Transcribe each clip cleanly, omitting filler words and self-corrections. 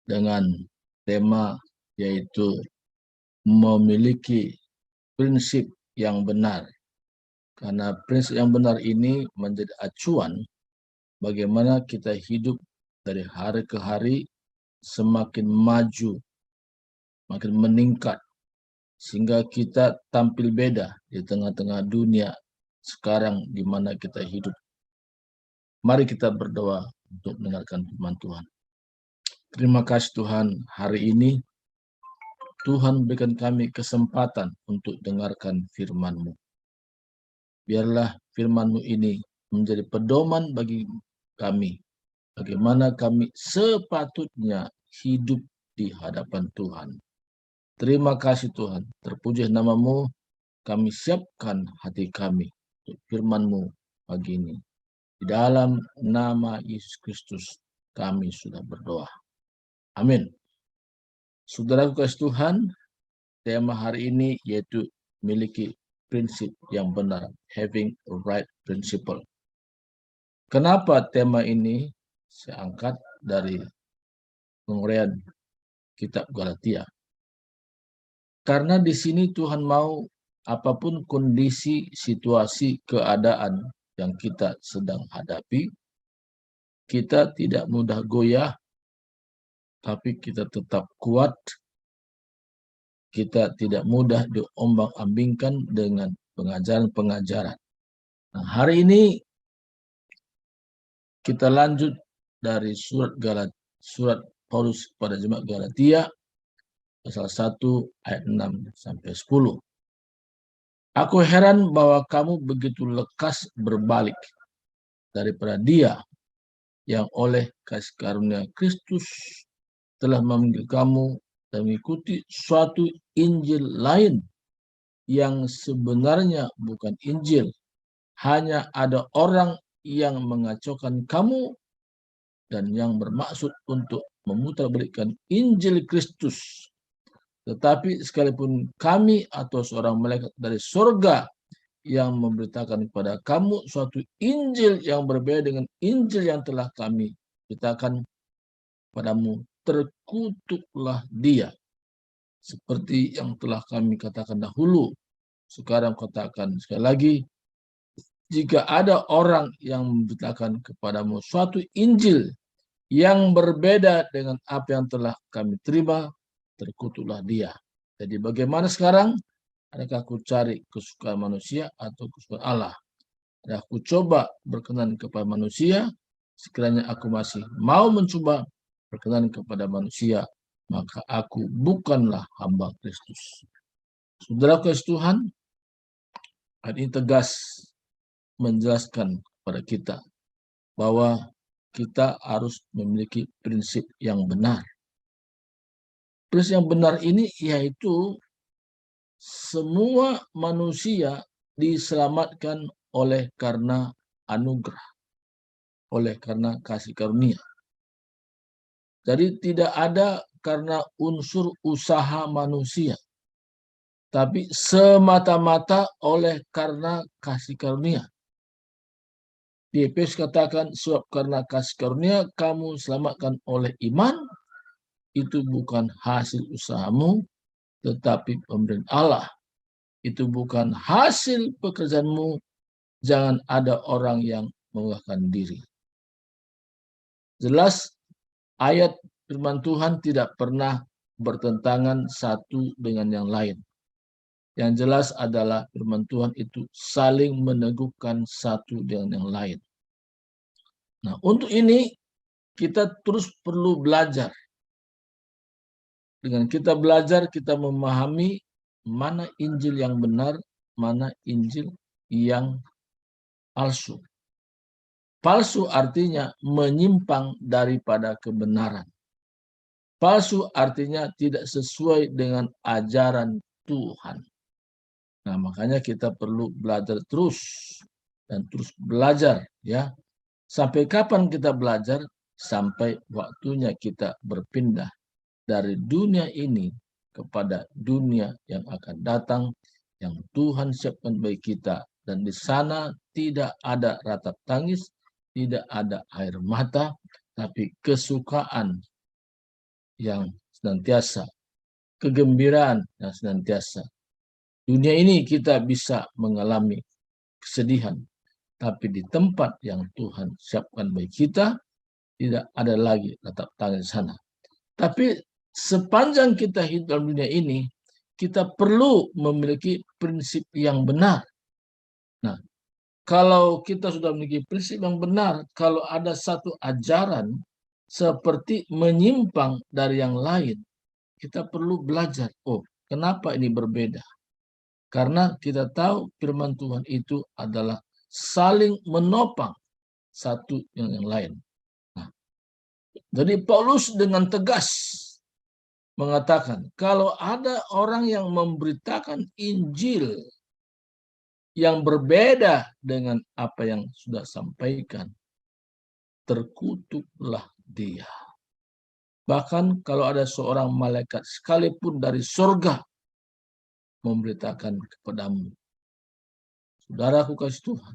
dengan tema yaitu memiliki prinsip yang benar. Karena prinsip yang benar ini menjadi acuan bagaimana kita hidup dari hari ke hari semakin maju, makin meningkat, sehingga kita tampil beda di tengah-tengah dunia sekarang di mana kita hidup. Mari kita berdoa untuk mendengarkan firman Tuhan. Terima kasih Tuhan, hari ini Tuhan berikan kami kesempatan untuk dengarkan firman-Mu. Biarlah firman-Mu ini menjadi pedoman bagi kami, bagaimana kami sepatutnya hidup di hadapan Tuhan. Terima kasih Tuhan, terpuji nama-Mu, kami siapkan hati kami untuk firman-Mu pagi ini. Di dalam nama Yesus Kristus kami sudah berdoa. Amin. Saudaraku kasih Tuhan, tema hari ini yaitu miliki prinsip yang benar, having a right principle. Kenapa tema ini saya angkat dari penguraian kitab Galatia? Karena di sini Tuhan mau apapun kondisi, situasi, keadaan yang kita sedang hadapi, kita tidak mudah goyah, tapi kita tetap kuat. Kita tidak mudah diombang-ambingkan dengan pengajaran-pengajaran. Nah, hari ini kita lanjut dari surat Paulus pada jemaat Galatia, pasal 1 ayat 6 sampai 10. Aku heran bahwa kamu begitu lekas berbalik daripada Dia yang oleh kasih karunia Kristus telah memanggil kamu dan mengikuti suatu Injil lain yang sebenarnya bukan Injil. Hanya ada orang yang mengacaukan kamu dan yang bermaksud untuk memutarbalikkan Injil Kristus. Tetapi sekalipun kami atau seorang malaikat dari surga yang memberitakan kepada kamu suatu Injil yang berbeda dengan Injil yang telah kami beritakan padamu, terkutuklah dia. Seperti yang telah kami katakan dahulu, sekarang katakan sekali lagi, jika ada orang yang memberitakan kepadamu suatu Injil yang berbeda dengan apa yang telah kami terima, terkutuklah dia. Jadi bagaimana sekarang? Adakah aku cari kesukaan manusia atau kesukaan Allah? Adakah aku coba berkenan kepada manusia? Sekiranya aku masih mau mencoba berkenan kepada manusia, maka aku bukanlah hamba Kristus. Saudara kasih Tuhan, ayat ini tegas menjelaskan kepada kita bahwa kita harus memiliki prinsip yang benar. Prinsip yang benar ini yaitu semua manusia diselamatkan oleh karena anugerah, oleh karena kasih karunia. Jadi tidak ada karena unsur usaha manusia, tapi semata-mata oleh karena kasih karunia. Di Efesus katakan, sebab karena kasih karunia kamu selamatkan oleh iman, itu bukan hasil usahamu, tetapi pemberian Allah. Itu bukan hasil pekerjaanmu, jangan ada orang yang menguasai diri. Jelas ayat firman Tuhan tidak pernah bertentangan satu dengan yang lain. Yang jelas adalah firman Tuhan itu saling meneguhkan satu dengan yang lain. Nah, untuk ini kita terus perlu belajar. Dengan kita belajar, kita memahami mana Injil yang benar, mana Injil yang palsu. Palsu artinya menyimpang daripada kebenaran. Palsu artinya tidak sesuai dengan ajaran Tuhan. Nah, makanya kita perlu belajar terus dan terus belajar, ya. Sampai kapan kita belajar? Sampai waktunya kita berpindah dari dunia ini kepada dunia yang akan datang, yang Tuhan siapkan bagi kita. Dan di sana tidak ada ratap tangis, tidak ada air mata, tapi kesukaan yang senantiasa, kegembiraan yang senantiasa. Dunia ini kita bisa mengalami kesedihan, tapi di tempat yang Tuhan siapkan bagi kita, tidak ada lagi tatap tangan di sana. Tapi sepanjang kita hidup dalam dunia ini, kita perlu memiliki prinsip yang benar. Nah, kalau kita sudah memiliki prinsip yang benar, kalau ada satu ajaran seperti menyimpang dari yang lain, kita perlu belajar. Oh, kenapa ini berbeda? Karena kita tahu firman Tuhan itu adalah saling menopang satu yang lain. Nah, jadi Paulus dengan tegas mengatakan, kalau ada orang yang memberitakan Injil yang berbeda dengan apa yang sudah sampaikan, terkutuklah dia. Bahkan kalau ada seorang malaikat sekalipun dari surga memberitakan kepadamu, saudaraku kasih Tuhan,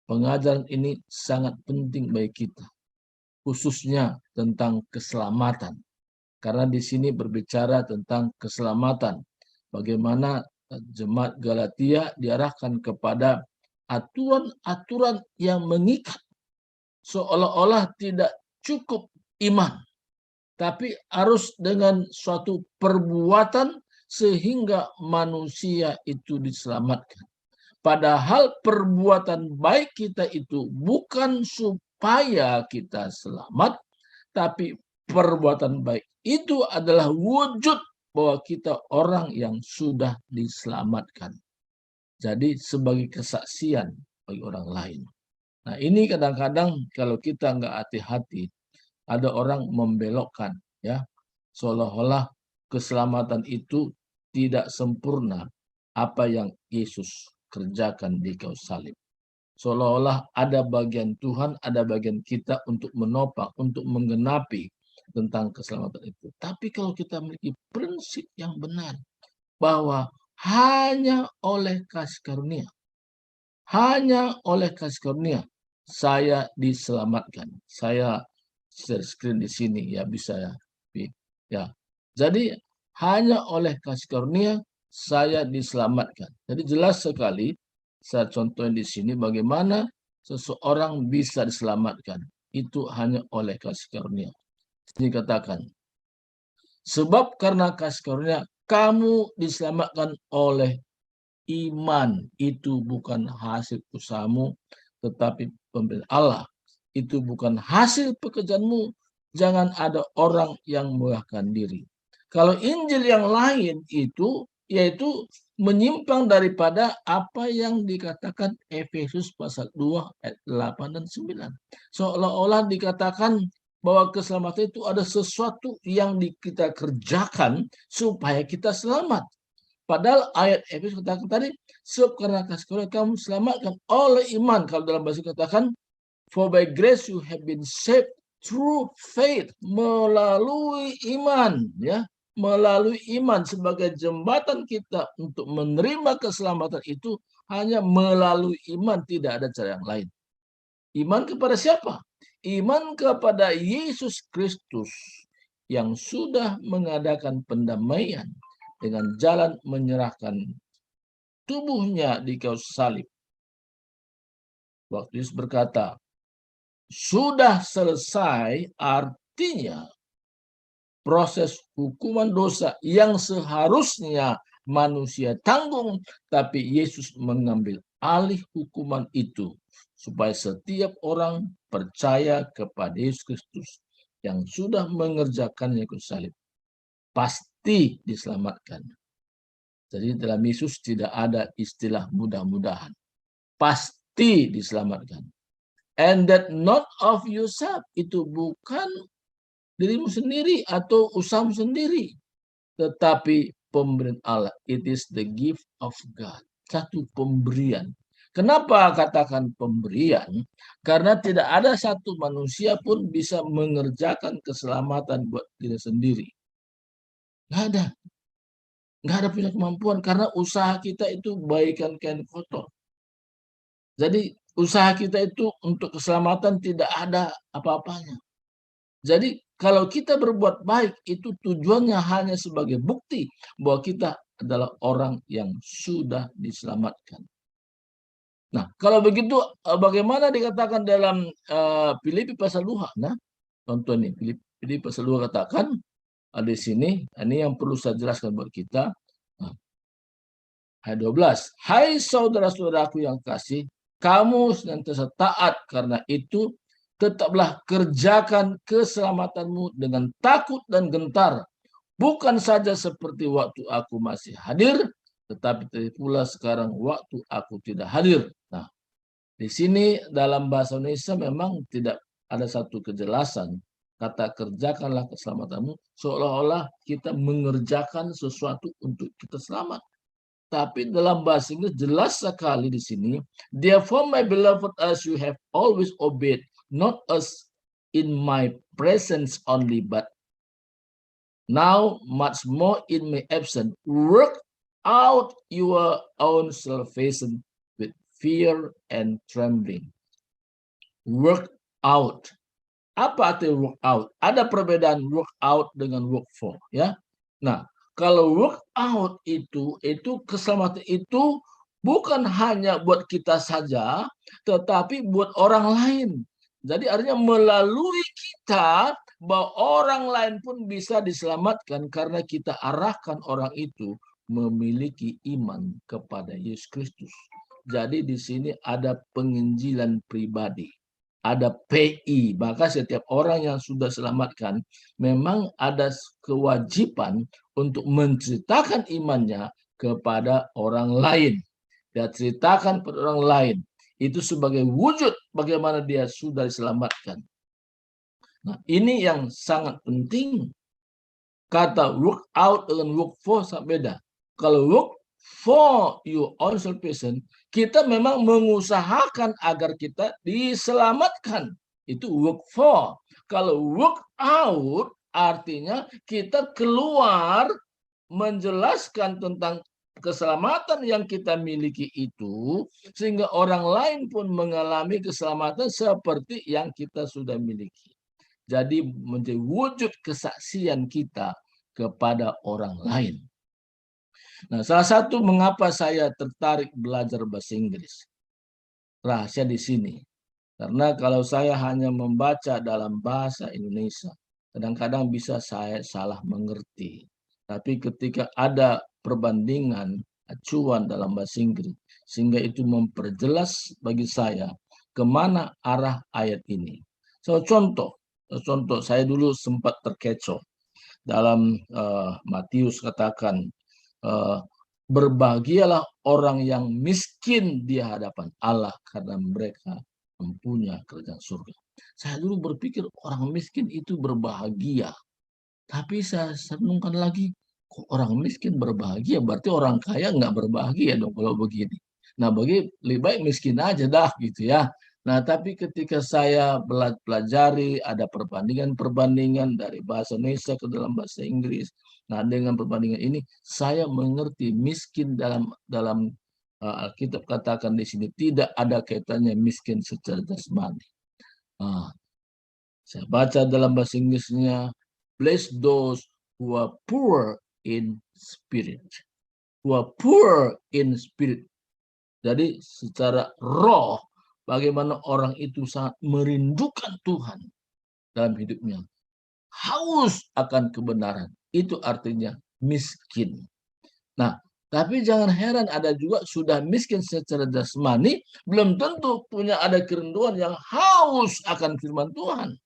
pengajaran ini sangat penting bagi kita, khususnya tentang keselamatan. Karena di sini berbicara tentang keselamatan. Bagaimana jemaat Galatia diarahkan kepada aturan-aturan yang mengikat. Seolah-olah tidak cukup iman, tapi harus dengan suatu perbuatan sehingga manusia itu diselamatkan. Padahal perbuatan baik kita itu bukan supaya kita selamat, tapi perbuatan baik itu adalah wujud bahwa kita orang yang sudah diselamatkan. Jadi sebagai kesaksian bagi orang lain. Nah, ini kadang-kadang kalau kita nggak hati-hati, ada orang membelokkan, ya, seolah-olah keselamatan itu tidak sempurna apa yang Yesus kerjakan di kayu salib. Seolah-olah ada bagian Tuhan, ada bagian kita untuk menopang, untuk menggenapi tentang keselamatan itu. Tapi kalau kita memiliki prinsip yang benar, bahwa hanya oleh kasih karunia, hanya oleh kasih karunia, saya diselamatkan. Saya share screen di sini, ya bisa ya. Ya, jadi hanya oleh kasih karunia saya diselamatkan. Jadi jelas sekali, saya contohin di sini bagaimana seseorang bisa diselamatkan. Itu hanya oleh kasih karunia. Ini katakan, sebab karena kasih karunia kamu diselamatkan oleh iman. Itu bukan hasil usahamu, tetapi pemberian Allah. Itu bukan hasil pekerjaanmu. Jangan ada orang yang memegahkan diri. Kalau Injil yang lain itu, yaitu menyimpang daripada apa yang dikatakan Efesus pasal 2 ayat 8 dan 9. Seolah-olah dikatakan bahwa keselamatan itu ada sesuatu yang kita kerjakan supaya kita selamat. Padahal ayat Efesus katakan tadi, sebab karena kasih karunia kamu selamatkan oleh iman. Kalau dalam bahasa katakan, for by grace you have been saved through faith, melalui iman, ya, melalui iman sebagai jembatan kita untuk menerima keselamatan itu hanya melalui iman, tidak ada cara yang lain. Iman kepada siapa? Iman kepada Yesus Kristus yang sudah mengadakan pendamaian dengan jalan menyerahkan tubuhnya di kayu salib. Waktu Yesus berkata, sudah selesai, artinya proses hukuman dosa yang seharusnya manusia tanggung, tapi Yesus mengambil alih hukuman itu supaya setiap orang percaya kepada Yesus Kristus yang sudah mengerjakannya ke salib pasti diselamatkan. Jadi dalam Yesus tidak ada istilah mudah-mudahan. Pasti diselamatkan. And that not of yourself. Itu bukan dirimu sendiri atau usahamu sendiri. Tetapi pemberian Allah. It is the gift of God. Satu pemberian. Kenapa katakan pemberian? Karena tidak ada satu manusia pun bisa mengerjakan keselamatan buat diri sendiri. Nggak ada. Nggak ada punya kemampuan karena usaha kita itu bagaikan kain kotor. Jadi usaha kita itu untuk keselamatan tidak ada apa-apanya. Jadi Kalau kita berbuat baik, itu tujuannya hanya sebagai bukti bahwa kita adalah orang yang sudah diselamatkan. Nah, kalau begitu bagaimana dikatakan dalam Filipi pasal 2? Nah, contoh nih, Filipi pasal 2 katakan di sini, ini yang perlu saya jelaskan buat kita. Nah, ayat 12. Hai saudara-saudaraku yang kasih, kamu senantiasa taat, karena itu tetaplah kerjakan keselamatanmu dengan takut dan gentar. Bukan saja seperti waktu aku masih hadir, tetapi pula sekarang waktu aku tidak hadir. Nah, di sini dalam bahasa Indonesia memang tidak ada satu kejelasan. Kata kerjakanlah keselamatanmu, seolah-olah kita mengerjakan sesuatu untuk kita selamat. Tapi dalam bahasa Inggris jelas sekali di sini, therefore my beloved, as you have always obeyed, not as in my presence only, but now much more in my absence, work out your own salvation with fear and trembling. Work out. Apa arti work out? Ada perbedaan work out dengan work for, ya. Nah, kalau work out itu keselamatan itu bukan hanya buat kita saja, tetapi buat orang lain. Jadi artinya melalui kita, bahwa orang lain pun bisa diselamatkan karena kita arahkan orang itu memiliki iman kepada Yesus Kristus. Jadi di sini ada penginjilan pribadi. Ada PI, maka setiap orang yang sudah selamatkan memang ada kewajiban untuk menceritakan imannya kepada orang lain. Dia ceritakan kepada orang lain. Itu sebagai wujud bagaimana dia sudah diselamatkan. Nah, ini yang sangat penting. Kata work out dengan work for sangat beda. Kalau work for your own salvation, kita memang mengusahakan agar kita diselamatkan. Itu work for. Kalau work out artinya kita keluar menjelaskan tentang keselamatan yang kita miliki itu, sehingga orang lain pun mengalami keselamatan seperti yang kita sudah miliki. Jadi menjadi wujud kesaksian kita kepada orang lain. Nah, salah satu mengapa saya tertarik belajar bahasa Inggris. Rahasia di sini. Karena kalau saya hanya membaca dalam bahasa Indonesia, kadang-kadang bisa saya salah mengerti. Tapi ketika ada perbandingan acuan dalam bahasa Inggris, sehingga itu memperjelas bagi saya kemana arah ayat ini. Contoh saya dulu sempat terkecoh dalam Matius katakan, berbahagialah orang yang miskin di hadapan Allah karena mereka mempunyai kerajaan surga. Saya dulu berpikir orang miskin itu berbahagia. Tapi saya renungkan lagi, kok orang miskin berbahagia? Berarti orang kaya nggak berbahagia dong kalau begini. Nah, lebih baik miskin aja dah gitu ya. Nah, tapi ketika saya pelajari, ada perbandingan-perbandingan dari bahasa Indonesia ke dalam bahasa Inggris. Nah, dengan perbandingan ini, saya mengerti miskin dalam Alkitab katakan di sini tidak ada kaitannya miskin secara jasmani. Nah, saya baca dalam bahasa Inggrisnya, bless those who are poor in spirit. Who are poor in spirit. Jadi secara roh, bagaimana orang itu sangat merindukan Tuhan dalam hidupnya. Haus akan kebenaran. Itu artinya miskin. Nah, tapi jangan heran, ada juga sudah miskin secara jasmani, belum tentu punya ada kerinduan yang haus akan firman Tuhan.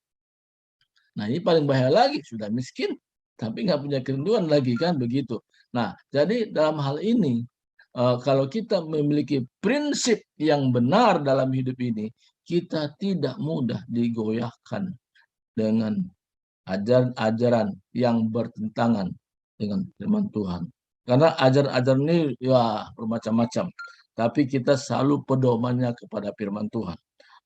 Nah, ini paling bahaya lagi, sudah miskin, tapi nggak punya kerinduan lagi, kan begitu. Nah, jadi dalam hal ini, kalau kita memiliki prinsip yang benar dalam hidup ini, kita tidak mudah digoyahkan dengan ajaran-ajaran yang bertentangan dengan firman Tuhan. Karena ajaran-ajaran ini ya bermacam-macam, tapi kita selalu pedomannya kepada firman Tuhan.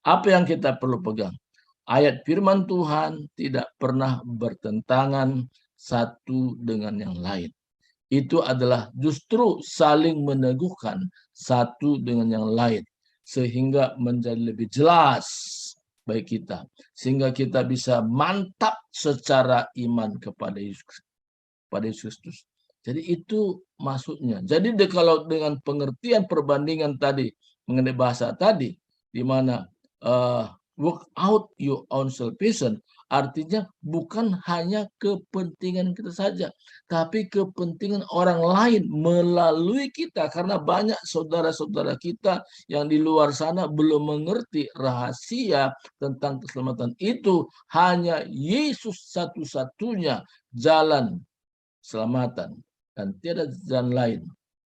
Apa yang kita perlu pegang? Ayat firman Tuhan tidak pernah bertentangan satu dengan yang lain. Itu adalah justru saling meneguhkan satu dengan yang lain, sehingga menjadi lebih jelas bagi kita, sehingga kita bisa mantap secara iman kepada Yesus Kristus. Jadi itu maksudnya. Jadi kalau dengan pengertian perbandingan tadi mengenai bahasa tadi, di mana work out your own salvation, artinya bukan hanya kepentingan kita saja, tapi kepentingan orang lain melalui kita. Karena banyak saudara-saudara kita yang di luar sana belum mengerti rahasia tentang keselamatan itu. Hanya Yesus satu-satunya jalan keselamatan dan tiada jalan lain.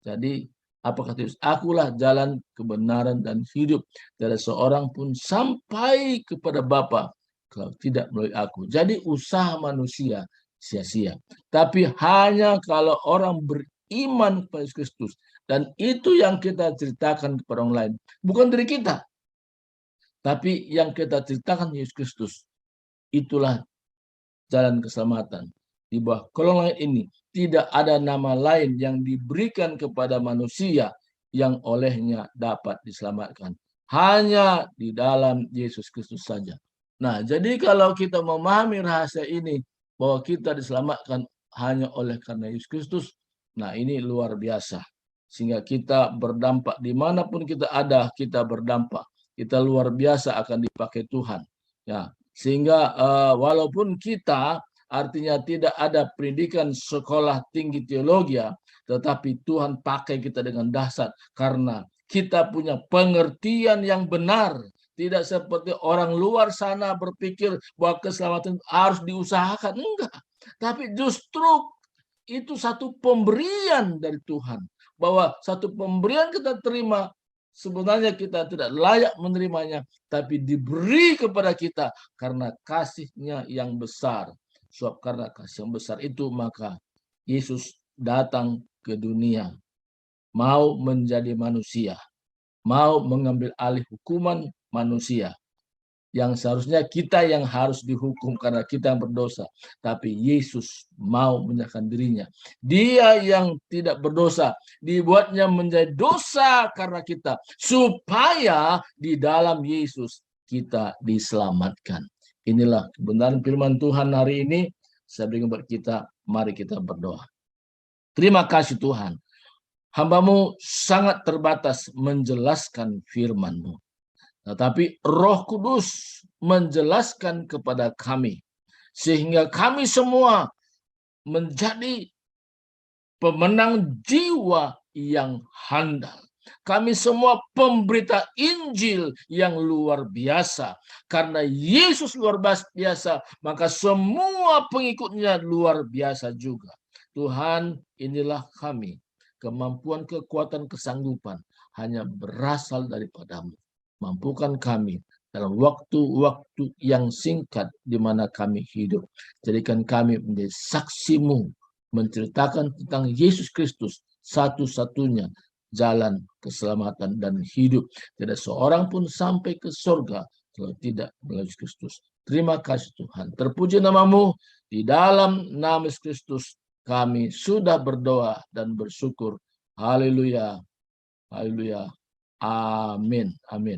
Jadi apa kata Yesus? Akulah jalan, kebenaran, dan hidup. Tiada seorang pun sampai kepada Bapa kalau tidak melalui aku. Jadi usaha manusia sia-sia. Tapi hanya kalau orang beriman kepada Yesus Kristus. Dan itu yang kita ceritakan kepada orang lain. Bukan dari kita. Tapi yang kita ceritakan Yesus Kristus. Itulah jalan keselamatan. Di bawah kolong langit ini tidak ada nama lain yang diberikan kepada manusia yang olehnya dapat diselamatkan. Hanya di dalam Yesus Kristus saja. Nah, jadi kalau kita memahami rahasia ini, bahwa kita diselamatkan hanya oleh karena Yesus Kristus, nah ini luar biasa. Sehingga kita berdampak, dimanapun kita ada, kita berdampak. Kita luar biasa akan dipakai Tuhan. Ya, sehingga walaupun kita artinya tidak ada pendidikan sekolah tinggi teologi, tetapi Tuhan pakai kita dengan dahsyat karena kita punya pengertian yang benar. Tidak seperti orang luar sana berpikir bahwa keselamatan harus diusahakan. Enggak. Tapi justru itu satu pemberian dari Tuhan. Bahwa satu pemberian kita terima, sebenarnya kita tidak layak menerimanya, tapi diberi kepada kita karena kasih-Nya yang besar. Sebab karena kasih yang besar itu, maka Yesus datang ke dunia, mau menjadi manusia, mau mengambil alih hukuman manusia. Yang seharusnya kita yang harus dihukum karena kita yang berdosa. Tapi Yesus mau menyerahkan dirinya. Dia yang tidak berdosa, dibuatnya menjadi dosa karena kita. Supaya di dalam Yesus kita diselamatkan. Inilah kebenaran firman Tuhan hari ini. Saya berikan buat kita, mari kita berdoa. Terima kasih Tuhan. Hamba-Mu sangat terbatas menjelaskan firman-Mu. Tetapi Roh Kudus menjelaskan kepada kami, sehingga kami semua menjadi pemenang jiwa yang handal. Kami semua pemberita Injil yang luar biasa. Karena Yesus luar biasa, maka semua pengikutnya luar biasa juga. Tuhan, inilah kami. Kemampuan, kekuatan, kesanggupan hanya berasal daripada-Mu. Mampukan kami dalam waktu-waktu yang singkat di mana kami hidup. Jadikan kami menjadi saksi-Mu, menceritakan tentang Yesus Kristus, satu-satunya jalan keselamatan dan hidup. Tidak seorang pun sampai ke surga kalau tidak melalui Yesus Kristus. Terima kasih Tuhan. Terpuji nama-Mu. Di dalam nama Yesus Kristus kami sudah berdoa dan bersyukur. Haleluya. Haleluya. Amin. Amin.